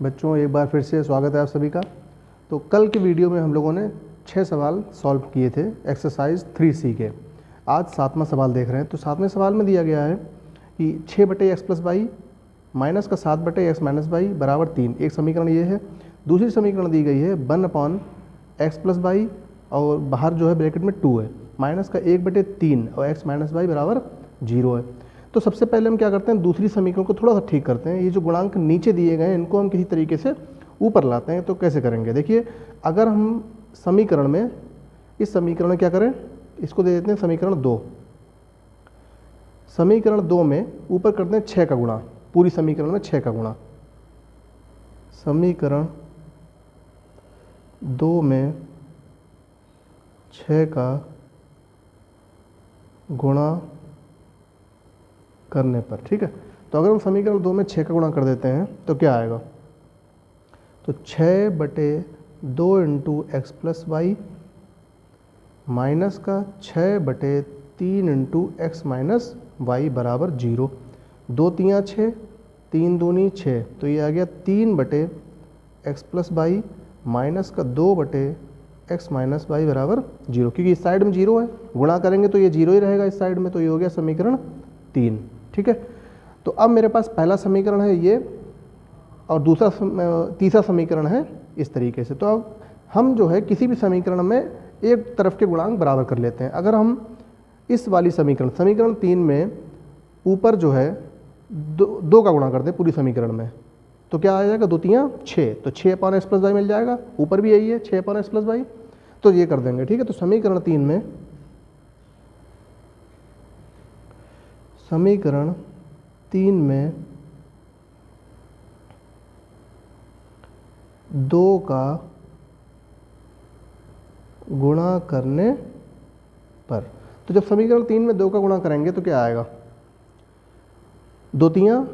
बच्चों एक बार फिर से स्वागत है आप सभी का। तो कल की वीडियो में हम लोगों ने 6 सवाल सॉल्व किए थे एक्सरसाइज 3C के। आज 7वां सवाल देख रहे हैं। तो 7वें सवाल में दिया गया है कि 6/x प्लस वाई माइनस का 7/x माइनस वाई बराबर 3। एक समीकरण ये है। दूसरी समीकरण दी गई है 1/x प्लस वाई और बाहर जो है ब्रैकेट में 2 है, माइनस का 1/3 और x माइनस वाई बराबर 0 है। तो सबसे पहले हम क्या करते हैं, दूसरी समीकरण को थोड़ा सा ठीक करते हैं। ये जो गुणांक नीचे दिए गए हैं इनको हम किसी तरीके से ऊपर लाते हैं। तो कैसे करेंगे, देखिए अगर हम समीकरण में इस समीकरण में क्या करें, इसको दे देते हैं समीकरण 2। समीकरण 2 में ऊपर करते हैं 6 का गुणा, पूरी समीकरण में 6 का गुणा। समीकरण 2 में 6 का गुणा करने पर, ठीक है। तो अगर हम समीकरण 2 में 6 का गुणा कर देते हैं तो क्या आएगा, तो 6/2 into X plus Y minus का 6/3 इंटू एक्स माइनस वाई बराबर 0। 2 तियाँ 6, 3 दूनी 6, तो ये आ गया 3/x प्लस वाई माइनस का 2/x माइनस वाई बराबर 0। क्योंकि इस साइड में 0 है, गुणा करेंगे तो ये 0 ही रहेगा इस साइड में। तो ये हो गया समीकरण 3, ठीक है। तो अब मेरे पास पहला समीकरण है ये और तीसरा समीकरण है इस तरीके से। तो अब हम जो है किसी भी समीकरण में एक तरफ के गुणांक बराबर कर लेते हैं। अगर हम इस वाली समीकरण 3 में ऊपर जो है 2 का गुणा कर दें पूरी समीकरण में, तो क्या आ जाएगा, 2 तियाँ 6, तो 6/x प्लस वाई मिल जाएगा। ऊपर भी यही है 6/x प्लस वाई, तो ये कर देंगे, ठीक है। तो समीकरण 3 में 2 का गुणा करने पर, तो जब समीकरण 3 में 2 का गुणा करेंगे तो क्या आएगा, 2 तियाँ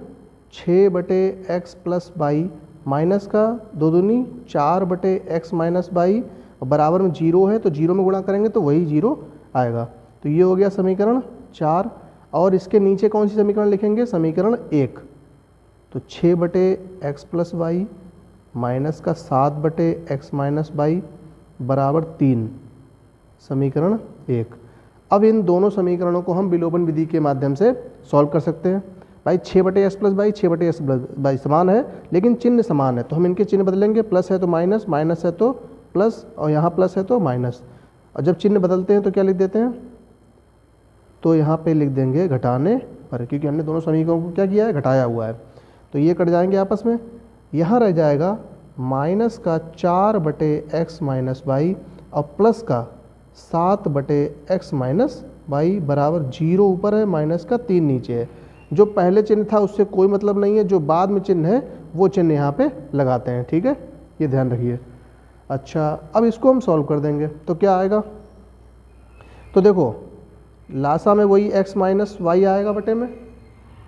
6/x प्लस वाई माइनस का 2 दूनी 4/x माइनस वाई और बराबर में 0 है, तो 0 में गुणा करेंगे तो वही 0 आएगा। तो ये हो गया समीकरण 4। और इसके नीचे कौन सी समीकरण लिखेंगे, समीकरण 1। तो 6/x प्लस वाई माइनस का 7/x माइनस वाई बराबर 3, समीकरण 1। अब इन दोनों समीकरणों को हम विलोपन विधि के माध्यम से सॉल्व कर सकते हैं। भाई 6/x plus Y 6/x plus Y समान है, लेकिन चिन्ह समान है, तो हम इनके चिन्ह बदलेंगे। प्लस है तो माइनस, माइनस है तो प्लस, और यहाँ प्लस है तो माइनस। और जब चिन्ह बदलते हैं तो क्या लिख देते हैं, तो यहाँ पे लिख देंगे घटाने पर, क्योंकि हमने दोनों समीकरणों को क्या किया है, घटाया हुआ है। तो ये कट जाएंगे आपस में। यहाँ रह जाएगा माइनस का 4/x माइनस वाई और प्लस का 7/x माइनस वाई बराबर 0 ऊपर है, माइनस का 3 नीचे है। जो पहले चिन्ह था उससे कोई मतलब नहीं है, जो बाद में चिन्ह है वो चिन्ह यहाँ पे लगाते हैं, ठीक है, ये ध्यान रखिए। अच्छा, अब इसको हम सॉल्व कर देंगे तो क्या आएगा, तो देखो लासा में वही x माइनस वाई आएगा बटे में,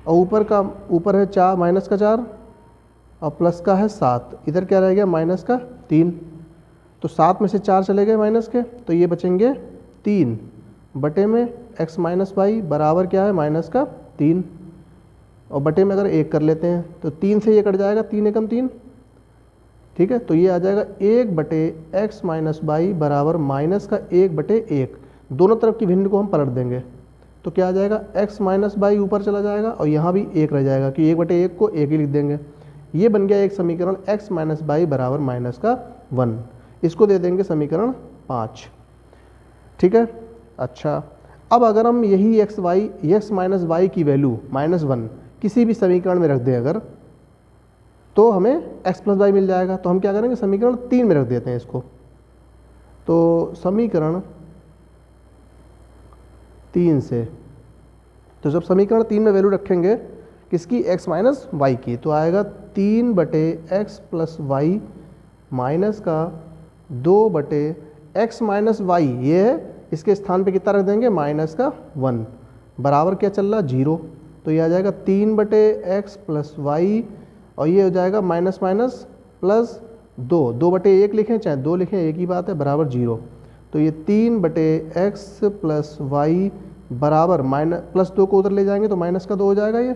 और ऊपर है 4 माइनस का 4 और प्लस का है 7, इधर क्या रह गया माइनस का 3। तो 7 में से 4 चले गए माइनस के, तो ये बचेंगे 3 बटे में x माइनस वाई बराबर क्या है, माइनस का 3, और बटे में अगर 1 कर लेते हैं तो 3 से ये कट जाएगा, 3 एकम 3, ठीक है। तो ये आ जाएगा 1/x माइनस वाई बराबर माइनस का 1/1। दोनों तरफ की भिन्न को हम पलट देंगे तो क्या आ जाएगा, x माइनस वाई ऊपर चला जाएगा और यहाँ भी 1 रह जाएगा, कि 1/1 को 1 ही लिख देंगे। ये बन गया एक समीकरण x माइनस वाई बराबर माइनस का 1। इसको दे देंगे समीकरण 5, ठीक है। अच्छा, अब अगर हम यही x माइनस वाई की वैल्यू -1 किसी भी समीकरण में रख दें अगर, तो हमें x प्लस वाई मिल जाएगा। तो हम क्या करेंगे, समीकरण 3 में रख देते हैं इसको। तो समीकरण 3 से, तो जब समीकरण 3 में वैल्यू रखेंगे किसकी, x माइनस वाई की, तो आएगा 3/x प्लस वाई माइनस का 2/x माइनस वाई, ये है, इसके स्थान पे कितना रख देंगे, माइनस का 1 बराबर क्या चल रहा, 0। तो ये आ जाएगा 3/x प्लस वाई और ये हो जाएगा माइनस माइनस प्लस 2/1 लिखें चाहे 2 लिखें, एक ही बात है, बराबर 0। तो ये 3/x प्लस वाई बराबर +2 को उधर ले जाएंगे तो -2 हो जाएगा ये,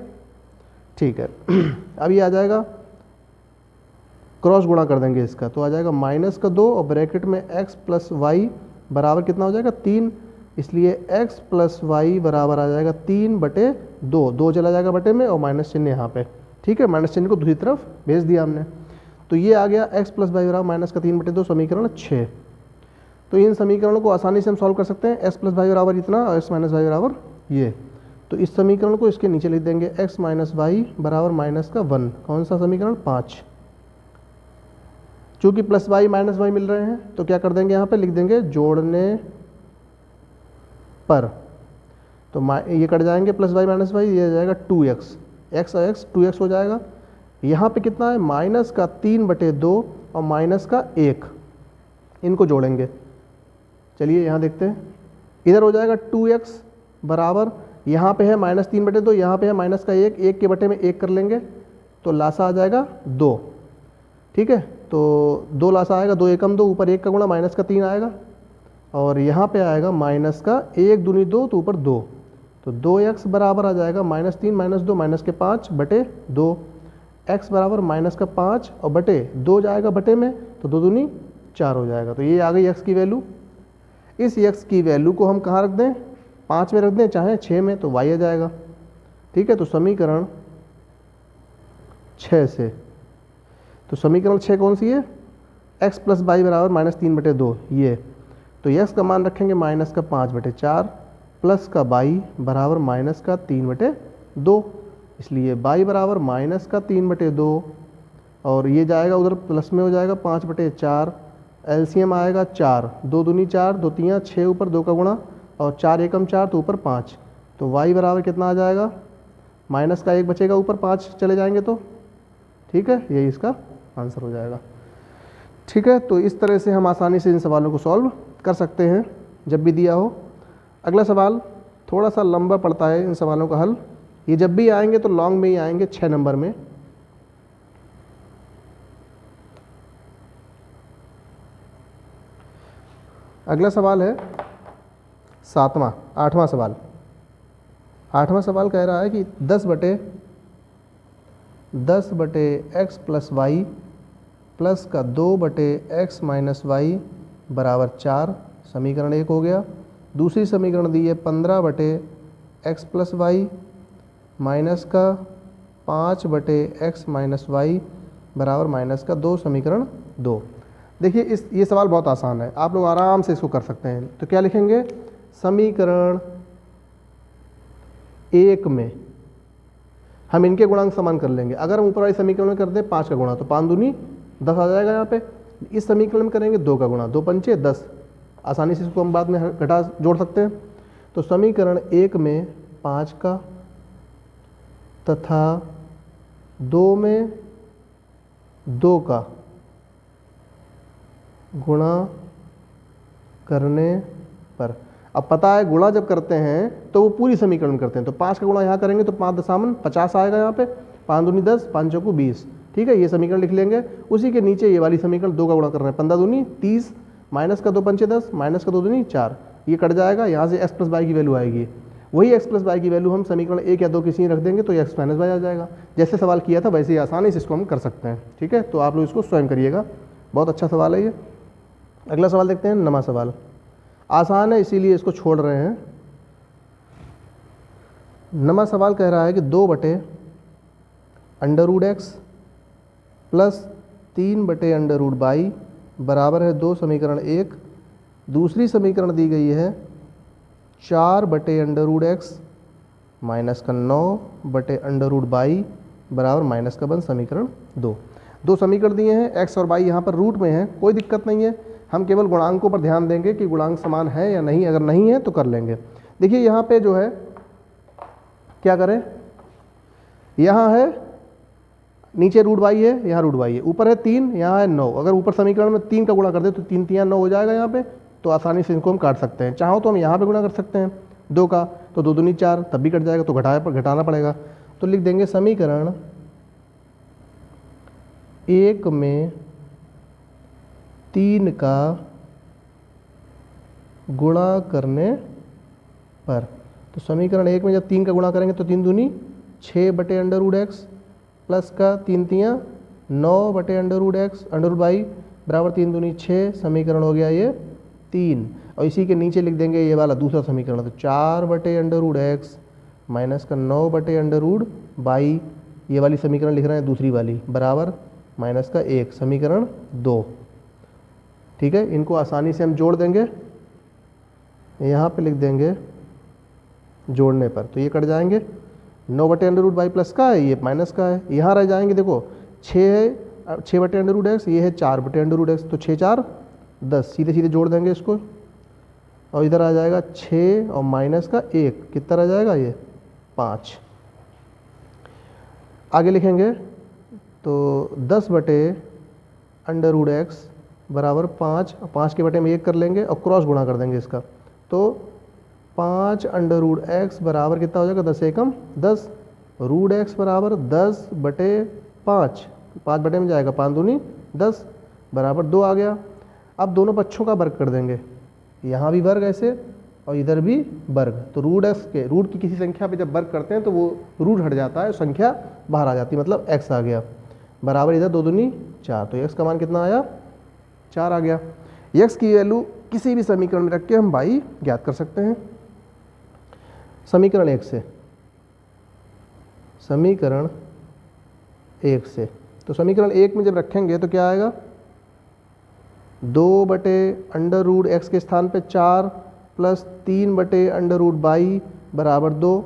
ठीक है। अब ये आ जाएगा क्रॉस गुणा कर देंगे इसका, तो आ जाएगा -2 और ब्रैकेट में x प्लस वाई बराबर कितना हो जाएगा 3, इसलिए x प्लस वाई बराबर आ जाएगा 3/2, 2 चला जाएगा बटे में और माइनस चिन्ह यहाँ पे, ठीक है, माइनस चिन्ह को दूसरी तरफ भेज दिया हमने। तो ये आ गया x प्लस वाई बराबर -3/2 समीकरण 6। तो इन समीकरणों को आसानी से हम सॉल्व कर सकते हैं, x प्लस वाई बराबर इतना और x माइनस वाई बराबर ये। तो इस समीकरण को इसके नीचे लिख देंगे x माइनस वाई बराबर -1, कौन सा समीकरण 5। चूँकि प्लस वाई माइनस वाई मिल रहे हैं तो क्या कर देंगे यहाँ पे लिख देंगे जोड़ने पर, तो ये कट जाएंगे प्लस वाई माइनस वाई, ये आ जाएगा 2x, x और x 2x हो जाएगा। यहाँ पे कितना है -3/2 और -1, इनको जोड़ेंगे। चलिए यहाँ देखते हैं, इधर हो जाएगा 2x बराबर, यहाँ पे है -3/2, यहाँ पे है -1, 1 के बटे में 1 कर लेंगे तो लासा आ जाएगा 2, ठीक है। तो 2 लासा आएगा, 2 एकम 2, ऊपर 1 का गुणा -3 आएगा और यहाँ पे आएगा -1 दूनी 2 तो ऊपर 2, तो 2x बराबर आ जाएगा -3 -2 -5/2, x बराबर -5 और बटे 2 जाएगा बटे में तो 2 दूनी 4 हो जाएगा। तो ये आ गई x की वैल्यू। इस x की वैल्यू को हम कहाँ रख दें, 5 में रख दें चाहे 6 में, तो y आ जाएगा, ठीक है। तो समीकरण 6 से, तो समीकरण 6 कौन सी है, x प्लस वाई बराबर -3/2 ये, तो x का मान रखेंगे -5/4 प्लस का y बराबर -3/2, इसलिए y बराबर -3/2 और ये जाएगा उधर प्लस में हो जाएगा 5/4, एलसीएम आएगा 4, 2 दूनी 4, 2 तियाँ 6, ऊपर 2 का गुणा और 4 एकम 4 तो ऊपर 5, तो y बराबर कितना आ जाएगा, -1 बचेगा, ऊपर 5 चले जाएंगे तो, ठीक है, यही इसका आंसर हो जाएगा, ठीक है। तो इस तरह से हम आसानी से इन सवालों को सॉल्व कर सकते हैं जब भी दिया हो। अगला सवाल थोड़ा सा लंबा पड़ता है, इन सवालों का हल ये जब भी आएंगे तो लॉन्ग में ही आएंगे, 6 नंबर में। अगला सवाल है 8वां सवाल। 8वां सवाल कह रहा है कि 10/x प्लस वाई प्लस का 2/x माइनस वाई बराबर 4, समीकरण 1 हो गया। दूसरी समीकरण दी है 15/x प्लस वाई माइनस का 5/x माइनस वाई बराबर -2, समीकरण 2। देखिए ये सवाल बहुत आसान है, आप लोग आराम से इसको कर सकते हैं। तो क्या लिखेंगे, समीकरण 1 में हम इनके गुणांक समान कर लेंगे। अगर हम ऊपर वाली समीकरण में कर दें 5 का गुणा तो 5 दूनी 10 आ जाएगा यहाँ पे। इस समीकरण में करेंगे 2 का गुणा, 2 पंचे 10, आसानी से इसको हम बाद में घटा जोड़ सकते हैं। तो समीकरण 1 में 5 का तथा 2 में 2 का गुणा करने पर, अब पता है गुणा जब करते हैं तो वो पूरी समीकरण करते हैं, तो 5 का गुणा यहाँ करेंगे तो 5 दशामन 50 आएगा यहाँ पे, 5 दूनी 10, 5 चौको 20, ठीक है, ये समीकरण लिख लेंगे। उसी के नीचे ये वाली समीकरण 2 का गुणा कर रहे हैं, 15 दूनी 30, माइनस का 2 पंचे 10, माइनस का 2 दूनी 4, ये कट जाएगा, यहाँ से x प्लस वाई की वैल्यू आएगी। वही x प्लस वाई की वैल्यू हम समीकरण 1 या 2 किसी रख देंगे तो x माइनस वाई आ जाएगा। जैसे सवाल किया था वैसे ही आसानी से इसको हम कर सकते हैं, ठीक है। तो आप लोग इसको स्वयं करिएगा, बहुत अच्छा सवाल है ये। अगला सवाल देखते हैं, 9वां सवाल। आसान है इसीलिए इसको छोड़ रहे हैं। 9वां सवाल कह रहा है कि 2/√x प्लस 3/√y बराबर है 2, समीकरण 1। दूसरी समीकरण दी गई है 4/√x माइनस का 9/√y बराबर -1, समीकरण 2। 2 समीकरण दिए हैं, x और y यहाँ पर रूट में है, कोई दिक्कत नहीं है, हम केवल गुणांकों पर ध्यान देंगे कि गुणांक समान है या नहीं, अगर नहीं है तो कर लेंगे। देखिए यहाँ पे जो है क्या करें, यहाँ है नीचे √y है, यहाँ √y है, ऊपर है 3, यहाँ है 9। अगर ऊपर समीकरण में 3 का गुणा कर दे तो 3 तियाँ 9 हो जाएगा यहाँ पे, तो आसानी से इनको हम काट सकते हैं। चाहो तो हम यहाँ पे गुणा कर सकते हैं 2 का, तो 2 दूनी 4, तब भी कट जाएगा, तो घटाना पड़ेगा। तो लिख देंगे समीकरण 1 में 3 का गुणा करने पर, तो समीकरण 1 में जब 3 का गुणा करेंगे तो 3 दूनी 6/√x प्लस का 3 तियाँ 9/√x √y बराबर 3 दूनी 6, समीकरण हो गया ये 3। और इसी के नीचे लिख देंगे ये वाला दूसरा समीकरण, तो 4/√x माइनस का 9/√y, ये वाली समीकरण लिख रहे हैं दूसरी वाली, बराबर माइनस का 1, समीकरण 2। ठीक है, इनको आसानी से हम जोड़ देंगे, यहाँ पे लिख देंगे जोड़ने पर, तो ये कट जाएंगे। 9/√y प्लस का है, ये माइनस का है, यहाँ रह जाएंगे। देखो 6 है 6/√x, ये है 4/√x, तो 6 4 10, सीधे सीधे जोड़ देंगे इसको, और इधर आ जाएगा 6 और माइनस का 1, कितना रह जाएगा ये 5। आगे लिखेंगे तो 10/√x बराबर 5, 5 के बटे में 1 कर लेंगे और क्रॉस गुणा कर देंगे इसका, तो 5/√x बराबर कितना हो जाएगा 10 एकम 10, √x बराबर 10/5, 5 बटे में जाएगा 5 दूनी 10 बराबर 2 आ गया। अब दोनों पक्षों का वर्ग कर देंगे, यहाँ भी वर्ग ऐसे और इधर भी वर्ग, तो रूट की किसी संख्या पे जब वर्ग करते हैं तो वो रूट हट जाता है, संख्या बाहर आ जाती है, मतलब x आ गया, बराबर इधर 2 दूनी 4, तो x का मान कितना आया 4 आ गया। x की वैल्यू किसी भी समीकरण में रख के हम y ज्ञात कर सकते हैं। समीकरण 1 से, समीकरण 1 से, तो समीकरण 1 में जब रखेंगे तो क्या आएगा, 2/√x के स्थान पे 4 प्लस 3/√y बराबर 2,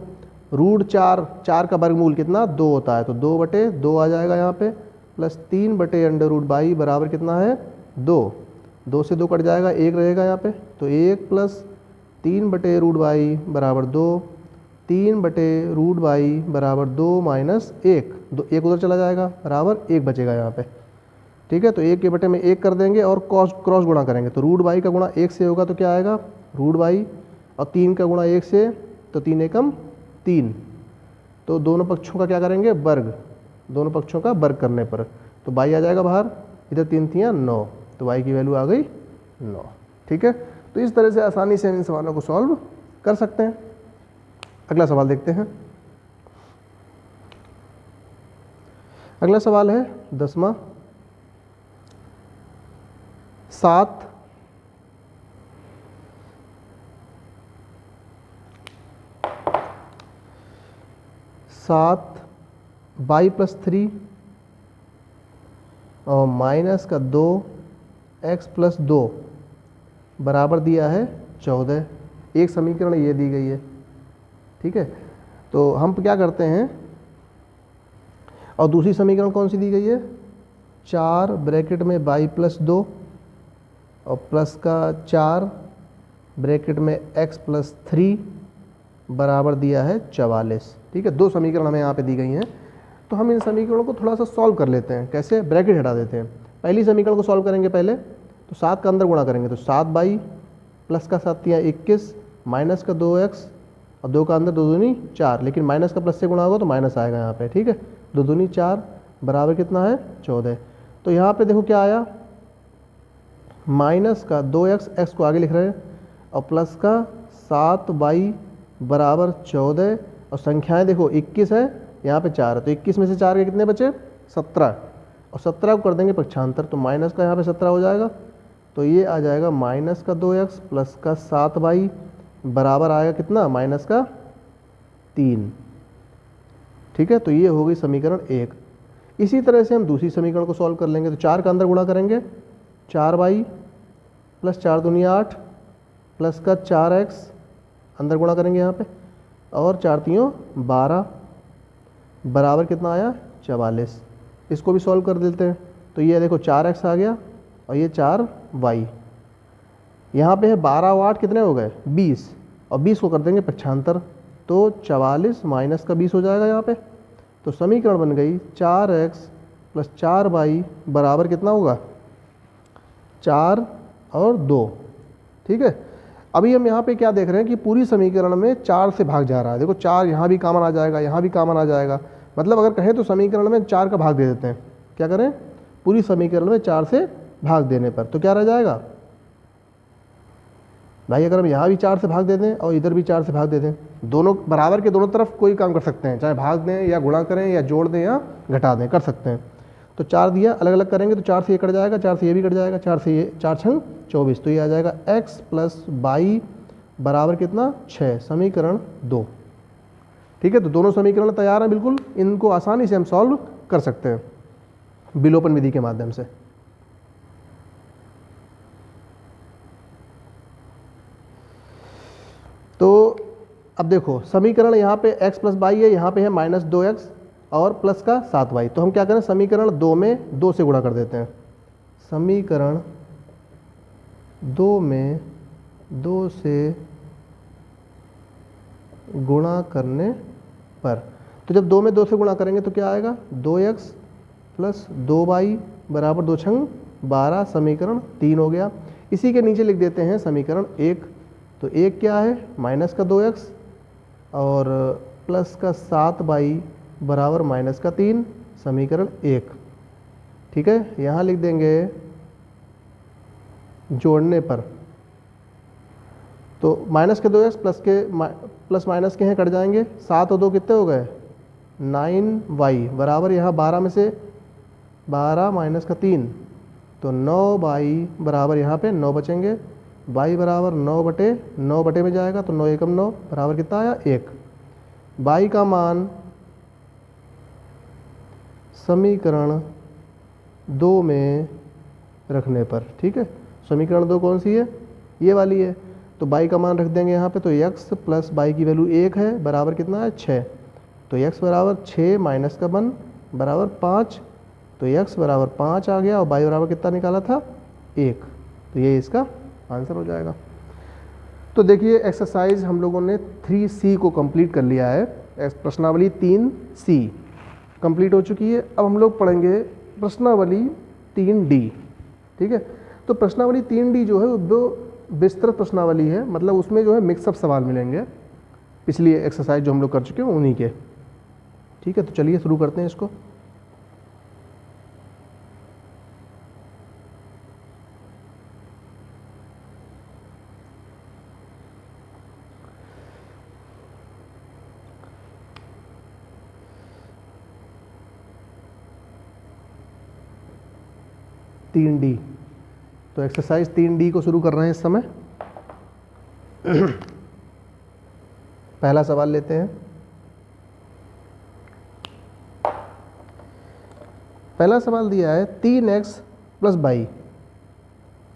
√4 का वर्गमूल कितना 2 होता है, तो 2/2 आ जाएगा यहाँ पे, प्लस 3/√y बराबर कितना है 2, 2 से 2 कट जाएगा, 1 रहेगा यहाँ पे, तो 1 प्लस 3/√y बराबर 2, 3/√y बराबर 2 माइनस 1, 1 उधर चला जाएगा, बराबर 1 बचेगा यहाँ पे। ठीक है, तो 1 के बटे में 1 कर देंगे और क्रॉस गुणा करेंगे, तो √y का गुणा 1 से होगा तो क्या आएगा √y, और 3 का गुणा 1 से, तो 3 एकम 3, तो दोनों पक्षों का क्या करेंगे वर्ग, दोनों पक्षों का वर्ग करने पर, तो y आ जाएगा बाहर, इधर 3 3 9, तो y की वैल्यू आ गई 9। ठीक है, तो इस तरह से आसानी से हम इन सवालों को सॉल्व कर सकते हैं। अगला सवाल देखते हैं। अगला सवाल है 10वां, 7 y प्लस 3 और माइनस का 2x प्लस 2 बराबर दिया है 14। एक समीकरण ये दी गई है। ठीक है, तो हम क्या करते हैं, और दूसरी समीकरण कौन सी दी गई है, 4 ब्रैकेट में y प्लस 2 और प्लस का 4 ब्रैकेट में x प्लस 3 बराबर दिया है 44। ठीक है, दो समीकरण हमें यहाँ पे दी गई हैं, तो हम इन समीकरणों को थोड़ा सा सॉल्व कर लेते हैं। कैसे, ब्रैकेट हटा देते हैं। पहली समीकरण को सॉल्व करेंगे पहले, तो 7 का अंदर गुणा करेंगे, तो 7y प्लस का 7 21 माइनस का 2x और 2 का अंदर 2 दूनी 4, लेकिन माइनस का प्लस से गुणा होगा तो माइनस आएगा यहाँ पे। ठीक है, 2 दूनी 4 बराबर कितना है 14। तो यहाँ पे देखो क्या आया, माइनस का 2x, x को आगे लिख रहे हैं, और प्लस का 7y बराबर 14, और संख्याएं देखो 21 है, यहाँ पे 4 है, तो 21 में से 4 के कितने बचे 17, और 17 को कर देंगे पक्षांतर, तो माइनस का यहाँ पे 17 हो जाएगा, तो ये आ जाएगा माइनस का 2x प्लस का 7y बराबर आएगा कितना, माइनस का 3। ठीक है, तो ये हो गई समीकरण 1। इसी तरह से हम दूसरी समीकरण को सॉल्व कर लेंगे, तो 4 का अंदर गुणा करेंगे, 4y प्लस 4 दूनी 8 प्लस का 4x अंदर गुणा करेंगे यहाँ पे, और 4 तीयों 12 बराबर कितना आया 44। इसको भी सॉल्व कर देते हैं, तो ये देखो 4x आ गया और ये 4y, यहाँ पे है 12 और 8 कितने हो गए 20, और 20 को कर देंगे पक्षांतर, तो 44 माइनस का 20 हो जाएगा यहाँ पे। तो समीकरण बन गई 4x प्लस 4y बराबर कितना होगा 4 और 2। ठीक है, अभी हम यहाँ पे क्या देख रहे हैं कि पूरी समीकरण में 4 से भाग जा रहा है। देखो 4 यहाँ भी कॉमन आ जाएगा, यहाँ भी कॉमन आ जाएगा, मतलब अगर कहें तो समीकरण में 4 का भाग दे देते हैं। क्या करें, पूरी समीकरण में 4 से भाग देने पर तो क्या रह जाएगा भाई, अगर हम यहाँ भी 4 से भाग दे दें और इधर भी 4 से भाग दे दें, दोनों बराबर के दोनों तरफ कोई काम कर सकते हैं, चाहे भाग दें या गुणा करें या जोड़ दें या घटा दें, कर सकते हैं। तो 4 दिया, अलग अलग करेंगे तो 4 से ये कट जाएगा, 4 से ये भी कट जाएगा, 4 से ये, 4 छंग 24, तो ये आ जाएगा x प्लस बाई बराबर कितना 6, समीकरण 2। ठीक है, तो दोनों समीकरण तैयार हैं बिल्कुल, इनको आसानी से हम सॉल्व कर सकते हैं विलोपन विधि के माध्यम से। तो अब देखो समीकरण यहाँ पे x प्लस बाई है, यहाँ पे है माइनस 2x और प्लस का 7y। तो हम क्या करें, समीकरण 2 में 2 से गुणा कर देते हैं। समीकरण 2 में 2 से गुणा करने पर, तो जब 2 में 2 से गुणा करेंगे तो क्या आएगा, 2x प्लस 2y बराबर 2 छंग 12, समीकरण 3 हो गया। इसी के नीचे लिख देते हैं समीकरण 1। तो 1 क्या है, माइनस का 2x और प्लस का 7y बराबर माइनस का 3, समीकरण 1। ठीक है, यहाँ लिख देंगे जोड़ने पर, तो माइनस के 2x प्लस माइनस के हैं कट जाएंगे, 7 और 2 कितने हो गए 9y बराबर यहाँ 12 में से 12 माइनस का 3, तो 9y बराबर यहाँ पे 9 बचेंगे, y बराबर 9 बटे में जाएगा तो 9 एकम 9 बराबर कितना आया 1। y का मान समीकरण 2 में रखने पर, ठीक है, समीकरण 2 कौन सी है, ये वाली है, तो y का मान रख देंगे यहाँ पे, तो x प्लस y की वैल्यू 1 है बराबर कितना है 6, तो x बराबर 6 माइनस का 1 बराबर 5, तो x बराबर 5 आ गया और y बराबर कितना निकाला था 1, तो ये इसका आंसर हो जाएगा। तो देखिए एक्सरसाइज हम लोगों ने 3C को कंप्लीट कर लिया है, प्रश्नावली 3C कंप्लीट हो चुकी है। अब हम लोग पढ़ेंगे प्रश्नावली 3D। ठीक है, तो प्रश्नावली 3D जो है वो विस्तृत प्रश्नावली है, मतलब उसमें जो है मिक्सअप सवाल मिलेंगे, पिछली एक्सरसाइज जो हम लोग कर चुके हैं उन्हीं के। ठीक है, तो चलिए शुरू करते हैं इसको। तीन डी, तो एक्सरसाइज 3D को शुरू कर रहे हैं इस समय। पहला सवाल लेते हैं। पहला सवाल दिया है 3x plus by,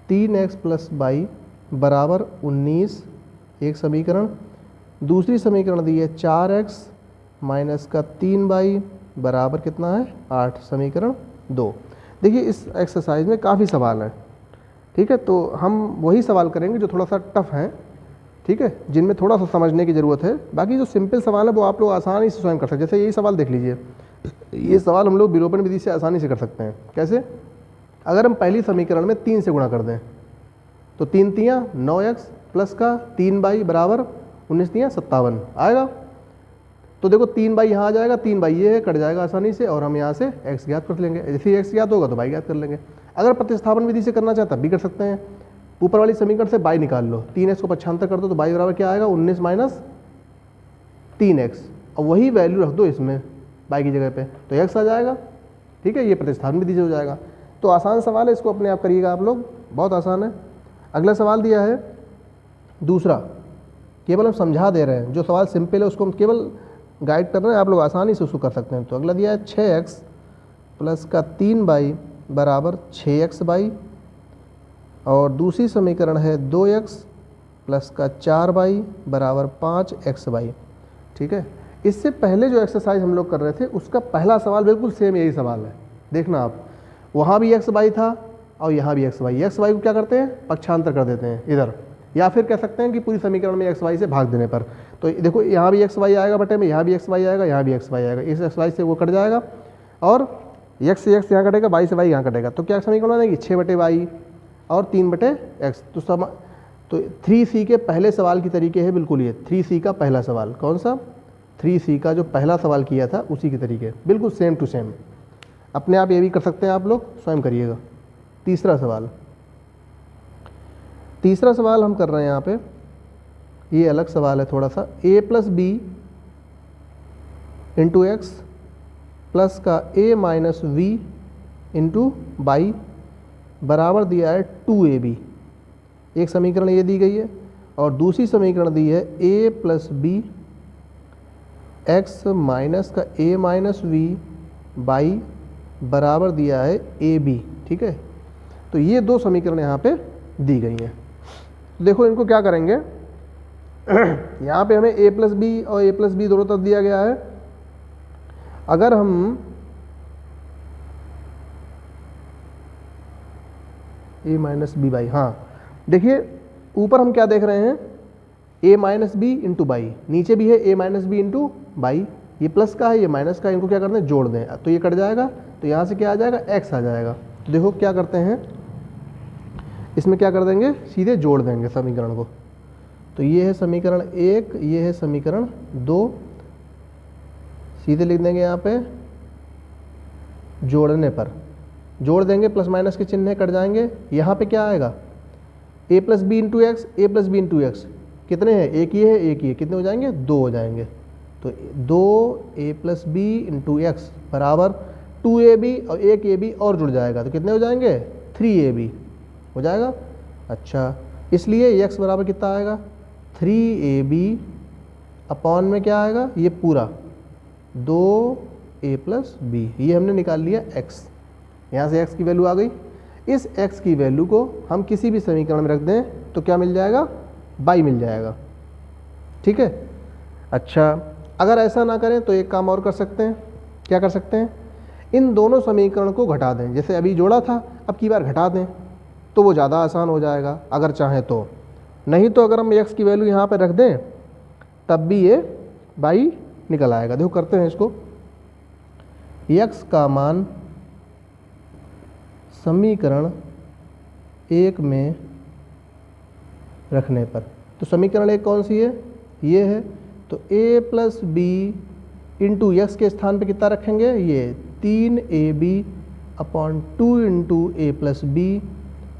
3x plus by बराबर 19, एक समीकरण। दूसरी समीकरण दी है 4x माइनस का 3y बराबर कितना है 8, समीकरण 2। देखिए इस एक्सरसाइज में काफ़ी सवाल हैं, ठीक है, तो हम वही सवाल करेंगे जो थोड़ा सा टफ हैं, ठीक है, जिनमें थोड़ा सा समझने की ज़रूरत है। बाकी जो सिंपल सवाल है वो आप लोग आसानी से स्वयं कर सकते हैं। जैसे यही सवाल देख लीजिए, ये सवाल हम लोग विलोपन विधि से आसानी से कर सकते हैं। कैसे, अगर हम पहली समीकरण में 3 से गुणा कर दें तो 3 तियाँ 9x प्लस का 3y बराबर 19 तियाँ 57 आएगा। तो देखो 3y यहाँ आ जाएगा, 3y ये है, कट जाएगा आसानी से, और हम यहाँ से x ज्ञात कर लेंगे। जैसे ही x ज्ञात होगा तो y ज्ञात कर लेंगे। अगर प्रतिस्थापन विधि से करना चाहे तब भी कर सकते हैं। ऊपर वाली समीकरण से y निकाल लो, 3x को 75 कर दो तो y बराबर क्या आएगा 19 माइनस 3x, और वही वैल्यू रख दो इसमें y की जगह पे तो x आ जाएगा। ठीक है, ये प्रतिस्थापन विधि से हो जाएगा। तो आसान सवाल है, इसको अपने आप करिएगा आप लोग, बहुत आसान है। अगला सवाल दिया है दूसरा, केवल हम समझा दे रहे हैं, जो सवाल सिंपल है उसको हम केवल गाइड कर रहे हैं, आप लोग आसानी से उसको कर सकते हैं। तो अगला दिया है 6x प्लस का 3y बराबर 6xy, और दूसरी समीकरण है 2x प्लस का 4y बराबर 5xy। ठीक है, इससे पहले जो एक्सरसाइज हम लोग कर रहे थे उसका पहला सवाल बिल्कुल सेम यही सवाल है। देखना आप, वहाँ भी xy था और यहाँ भी xy को क्या करते हैं पक्षांतर कर देते हैं इधर, या फिर कह सकते हैं कि पूरी समीकरण में xy से भाग देने पर। तो देखो यहाँ भी xy आएगा बटे में, यहाँ भी xy आएगा, यहाँ भी xy आएगा, इस xy से वो कट जाएगा, और x से x यहाँ कटेगा, y से y यहाँ कटेगा, तो क्या समीकरण बनेगी 6 बटे y और 3 बटे x। तो 3C के पहले सवाल की तरीके है बिल्कुल ये, 3C का पहला सवाल कौन सा, 3C का जो पहला सवाल किया था उसी की तरीके, बिल्कुल सेम टू सेम। अपने आप ये भी कर सकते हैं, आप लोग स्वयं करिएगा। तीसरा सवाल हम कर रहे हैं यहाँ पे, ये अलग सवाल है थोड़ा सा। a plus B into X plus का a minus B into Y बराबर दिया है 2ab। एक समीकरण ये दी गई है और दूसरी समीकरण दी है a plus B X minus का a माइनस वी बाई बराबर दिया है ए बी। ठीक है, तो ये दो समीकरण यहाँ पे दी गई हैं। देखो इनको क्या करेंगे, यहाँ पे हमें a प्लस बी और a प्लस बी दोनों तरफ दिया गया है। अगर हम a माइनस बी बाई, हाँ देखिए ऊपर हम क्या देख रहे हैं, a minus B into Y, नीचे भी है a minus B into Y, ये प्लस का है ये माइनस का है, इनको क्या करते हैं जोड़ दें, तो ये कट जाएगा, तो यहाँ से क्या आ जाएगा x आ जाएगा। तो देखो क्या करते हैं, इसमें क्या कर देंगे, सीधे जोड़ देंगे समीकरण को। तो ये है समीकरण 1, ये है समीकरण 2, सीधे लिख देंगे यहाँ पे जोड़ने पर, जोड़ देंगे, प्लस माइनस के चिन्ह कट जाएंगे। यहाँ पे क्या आएगा, a plus B into X, A plus B into X कितने हैं, एक ही है एक ही है, कितने हो जाएंगे, 2 हो जाएंगे। तो 2a plus B into x बराबर 2ab और एक a b और जुड़ जाएगा, तो कितने हो जाएंगे, 3ab हो जाएगा। अच्छा, इसलिए x बराबर कितना आएगा, 3ab अपॉन में क्या आएगा, ये पूरा 2a प्लस बी, ये हमने निकाल लिया x। यहाँ से x की वैल्यू आ गई। इस x की वैल्यू को हम किसी भी समीकरण में रख दें तो क्या मिल जाएगा, बाई मिल जाएगा। ठीक है, अच्छा अगर ऐसा ना करें तो एक काम और कर सकते हैं, क्या कर सकते हैं, इन दोनों समीकरण को घटा दें, जैसे अभी जोड़ा था अब की बार घटा दें तो वो ज़्यादा आसान हो जाएगा अगर चाहें तो। नहीं तो अगर हम x की वैल्यू यहाँ पर रख दें तब भी ये बाई निकल आएगा। देखो करते हैं इसको, x का मान समीकरण 1 में रखने पर, तो समीकरण 1 कौन सी है, ये है, तो a plus B into X के स्थान पे कितना रखेंगे, ये 3ab upon 2 into A plus B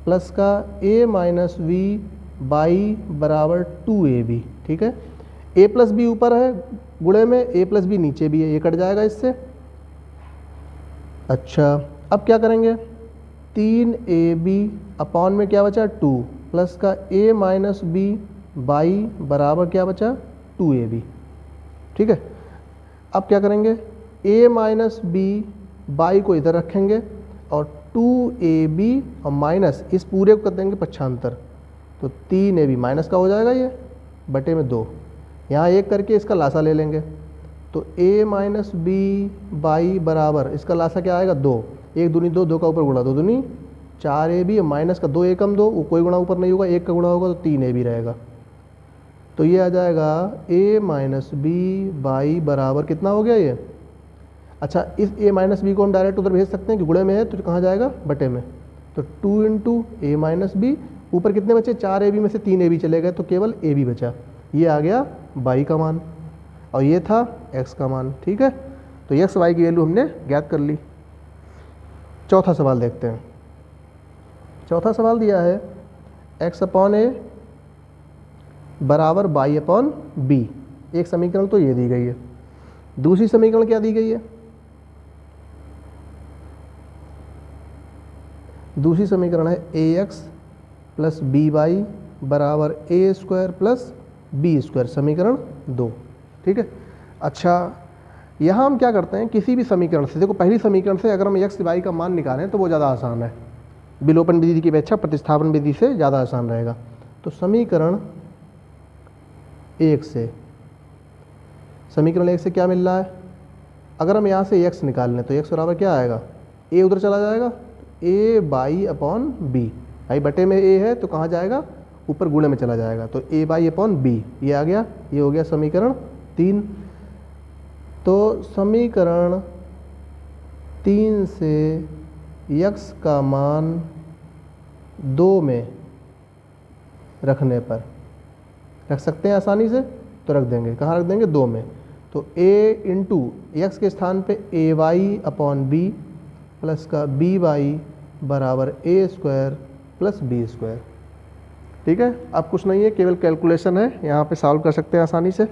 plus का a माइनस वी बाई बराबर 2ab। ठीक है, a प्लस बी ऊपर है गुणे में, a प्लस बी नीचे भी है, ये कट जाएगा इससे। अच्छा अब क्या करेंगे, 3ab अपॉन में क्या बचा 2 प्लस का a माइनस बी बाई बराबर क्या बचा 2ab। ठीक है, अब क्या करेंगे, a माइनस बी बाई को इधर रखेंगे और 2ab और माइनस इस पूरे को कर देंगे पक्षांतर, तो 3ab माइनस का हो जाएगा ये बटे में 2, यहाँ एक करके इसका लासा ले लेंगे, तो a माइनस बी बाई बराबर इसका लासा क्या आएगा 2, 1 दूनी 2, 2 का ऊपर गुणा 2 दूनी 4ab माइनस का 2 एकम 2, कोई गुणा ऊपर नहीं होगा, 1 का गुणा होगा तो 3ab रहेगा। तो ये आ जाएगा a माइनस बी बाई बराबर कितना हो गया ये, अच्छा इस a माइनस बी को हम डायरेक्ट उधर भेज सकते हैं कि गुणे में है तो कहाँ जाएगा, बटे में, तो 2 इंटू ए माइनस बी, ऊपर कितने बचे 4ab में से 3ab चले गए तो केवल ab बचा, ये आ गया बाई का मान और ये था x का मान। ठीक है, तो x y की वैल्यू हमने ज्ञात कर ली। चौथा सवाल देखते हैं। चौथा सवाल दिया है x अपॉन ए बराबर बाई अपॉन बी, एक समीकरण तो ये दी गई है, दूसरी समीकरण क्या दी गई है, दूसरी समीकरण है ax प्लस बी वाई बराबर ए स्क्वायर प्लस बी स्क्वायर, समीकरण 2। ठीक है, अच्छा यहाँ हम क्या करते हैं, किसी भी समीकरण से, देखो पहली समीकरण से अगर हम x y का मान निकालें तो वो ज़्यादा आसान है, विलोपन विधि की अपेक्षा प्रतिस्थापन विधि से ज़्यादा आसान रहेगा। तो समीकरण 1 से, समीकरण 1 से क्या मिल रहा है, अगर हम यहाँ से x निकाल लें तो x बराबर क्या आएगा, a उधर चला जाएगा, a बाई अपॉन बी, भाई बटे में a है तो कहाँ जाएगा, ऊपर गुणे में चला जाएगा, तो a बाई अपॉन बी, ये आ गया, ये हो गया समीकरण 3। तो समीकरण 3 से x का मान 2 में रखने पर, रख सकते हैं आसानी से, तो रख देंगे, कहाँ रख देंगे, 2 में, तो a इंटू एक्स के स्थान पे ए वाई अपॉन बी प्लस का बी वाई बराबर ए स्क्वायर प्लस बी स्क्वायर। ठीक है, अब कुछ नहीं है, केवल कैलकुलेशन है, यहाँ पे सॉल्व कर सकते हैं आसानी से।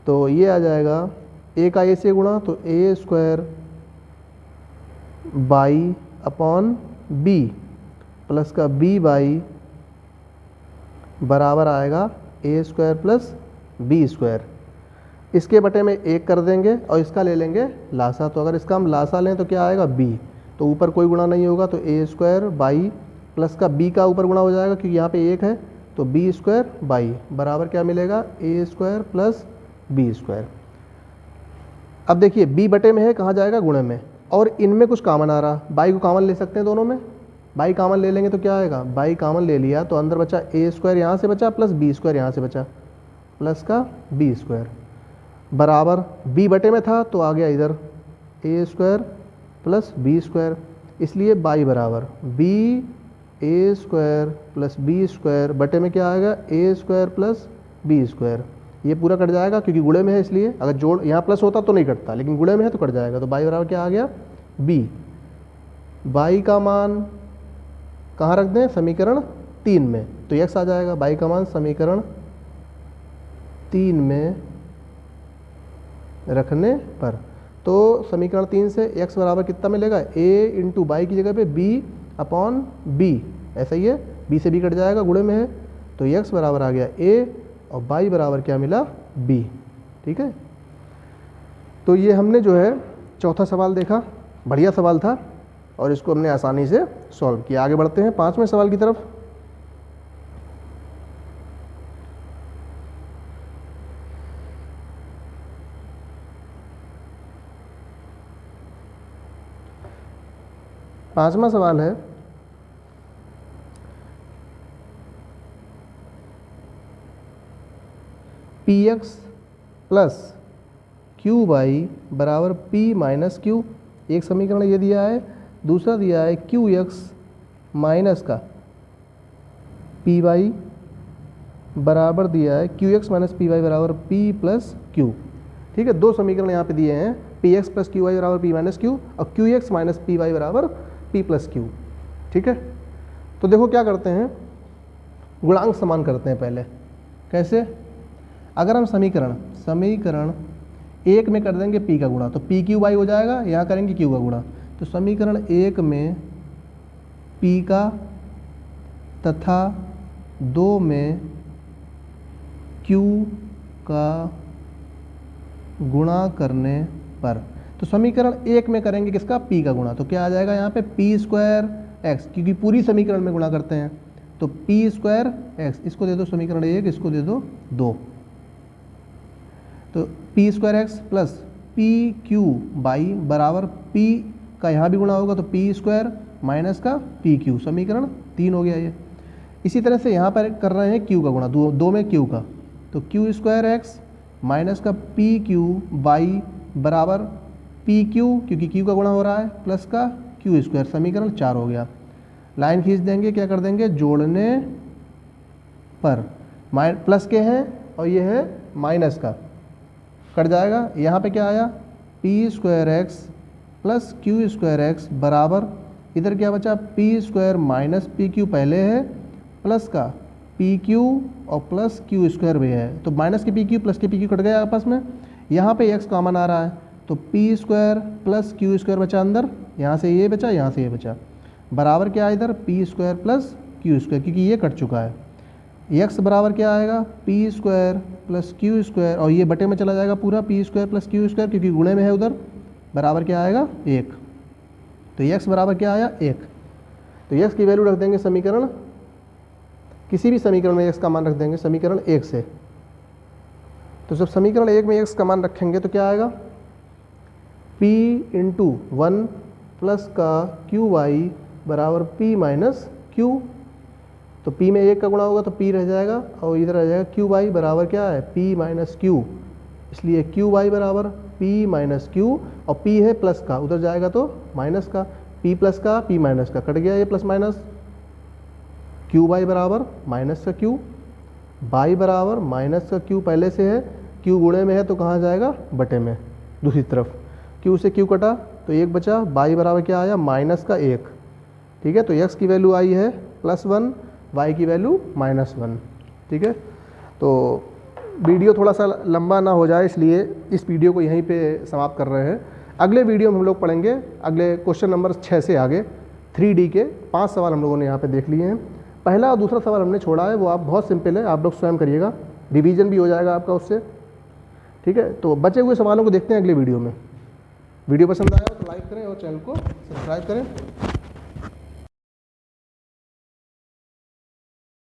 तो ये आ जाएगा a का a से गुणा, तो a square by upon b plus का बी बाई बराबर आएगा a square plus b square. इसके बटे में एक कर देंगे और इसका ले लेंगे लासा। तो अगर इसका हम लासा लें तो क्या आएगा बी, तो ऊपर कोई गुणा नहीं होगा तो ए स्क्वायर बाई प्लस का बी का ऊपर गुणा हो जाएगा क्योंकि यहाँ पे एक है, तो बी स्क्वायर बाई बराबर क्या मिलेगा ए स्क्वायर प्लस बी स्क्वायर। अब देखिए बी बटे में है, कहाँ जाएगा गुणे में, और इनमें कुछ कॉमन आ रहा, बाई को कॉमन ले सकते हैं दोनों में, बाई कॉमन ले लेंगे तो क्या आएगा, बाई कॉमन ले लिया तो अंदर बचा ए स्क्वायर यहाँ से बचा प्लस बी स्क्वायर यहाँ से बचा प्लस का बी स्क्वायर बराबर बी बटे में था तो आ गया इधर ए स्क्वायर प्लस बी स्क्वायर, इसलिए बाई बराबर बी ए स्क्वायर प्लस बी स्क्वायर बटे में क्या आएगा a square plus b square. ये पूरा कट जाएगा क्योंकि गुणे में है, इसलिए अगर जोड़ यहाँ प्लस होता तो नहीं कटता, लेकिन गुणे में है तो कट जाएगा। तो बाई बराबर क्या आ गया बी। बाई का मान कहाँ रख दें, समीकरण 3 में, तो x आ जाएगा। बाई का मान समीकरण 3 में रखने पर, तो समीकरण 3 से x बराबर कितना मिलेगा, a इंटू बाई की जगह पे b अपॉन b, ऐसा ही है, b से b कट जाएगा, गुणे में है, तो x बराबर आ गया a और बाई बराबर क्या मिला b। ठीक है, तो ये हमने जो है चौथा सवाल देखा, बढ़िया सवाल था और इसको हमने आसानी से सॉल्व किया। आगे बढ़ते हैं 5वें सवाल की तरफ। पांचवा सवाल है P X plus Q Y बराबर पी माइनस क्यू, एक समीकरण ये दिया है, दूसरा दिया है क्यू एक्स माइनस का पी वाई बराबर दिया है Q X minus P Y बराबर पी प्लस क्यू। ठीक है, दो समीकरण यहाँ पे दिए हैं, P X plus Q Y बराबर पी माइनस क्यू और Q X minus P Y बराबर पी प्लस क्यू। ठीक है, तो देखो क्या करते हैं, गुणांक समान करते हैं पहले। कैसे, अगर हम समीकरण एक में कर देंगे p का गुणा तो पी क्यू वाई हो जाएगा, यहाँ करेंगे q का गुणा, तो समीकरण एक में p का तथा 2 में q का गुणा करने पर, तो समीकरण एक में करेंगे किसका, p का गुणा, तो क्या आ जाएगा यहाँ पे p स्क्वायर x, क्योंकि पूरी समीकरण में गुणा करते हैं, तो p स्क्वायर x, इसको दे दो समीकरण एक, इसको दे दो 2, तो P square x plus P Q Y बराबर p का यहाँ भी गुणा होगा तो पी स्क्वायर माइनस का पी क्यू, समीकरण 3 हो गया ये। इसी तरह से यहाँ पर कर रहे हैं q का गुणा, दो में q का, तो क्यू स्क्वायर एक्स माइनस का पी क्यू बाई बराबर पी क्यू, क्योंकि q का गुणा हो रहा है, प्लस का क्यू स्क्वायर, समीकरण 4 हो गया। लाइन खींच देंगे, क्या कर देंगे, जोड़ने पर प्लस के हैं और ये है माइनस का, कट जाएगा। यहाँ पे क्या आया, P square x plus Q square x बराबर, इधर क्या बचा, P square minus P Q पहले है, प्लस का पी क्यू और प्लस क्यू स्क्वायर भी है, तो माइनस के पी क्यू प्लस के पी क्यू कट गया आपस में। यहाँ पे एक्स कॉमन आ रहा है तो P square plus Q square बचा अंदर, यहाँ से ये बचा, यहाँ से ये बचा, बराबर क्या है इधर P square plus Q square, क्योंकि ये कट चुका है। एक्स बराबर क्या आएगा, P square plus Q square, और ये बटे में चला जाएगा पूरा P square plus Q square, क्योंकि गुणे में है उधर, बराबर क्या आएगा 1, तो एक्स बराबर क्या आया 1। तो एक्स की वैल्यू रख देंगे समीकरण, किसी भी समीकरण में एक्स का मान रख देंगे समीकरण 1 से, तो जब समीकरण 1 में एक्स का मान रखेंगे तो क्या आएगा, p इंटू 1 प्लस का क्यू वाई बराबर p माइनस क्यू, तो p में 1 का गुणा होगा तो p रह जाएगा और इधर रह जाएगा क्यू वाई बराबर क्या है p माइनस क्यू, इसलिए क्यू वाई बराबर p माइनस क्यू, और p है प्लस का, उधर जाएगा तो माइनस का, p प्लस का p माइनस का, कट गया ये प्लस माइनस, क्यू वाई बराबर माइनस का क्यू, बाई बराबर माइनस का क्यू पहले से है, क्यू गुणे में है तो कहाँ जाएगा, बटे में दूसरी तरफ, क्यू से क्यू कटा तो 1 बचा, बाई बराबर क्या आया माइनस का 1। ठीक है, तो x की वैल्यू आई है +1, y की वैल्यू -1। ठीक है, तो वीडियो थोड़ा सा लंबा ना हो जाए इसलिए इस वीडियो को यहीं पे समाप्त कर रहे हैं। अगले वीडियो में हम लोग पढ़ेंगे अगले क्वेश्चन नंबर 6 से आगे, 3D के 5 सवाल हम लोगों ने यहाँ पे देख लिए हैं। पहला और दूसरा सवाल हमने छोड़ा है, वो आप बहुत सिंपल है, आप लोग स्वयं करिएगा, रिवीजन भी हो जाएगा आपका उससे, ठीक है। तो बचे हुए सवालों को देखते हैं अगले वीडियो में। वीडियो पसंद आया हो तो लाइक करें और चैनल को सब्सक्राइब करें।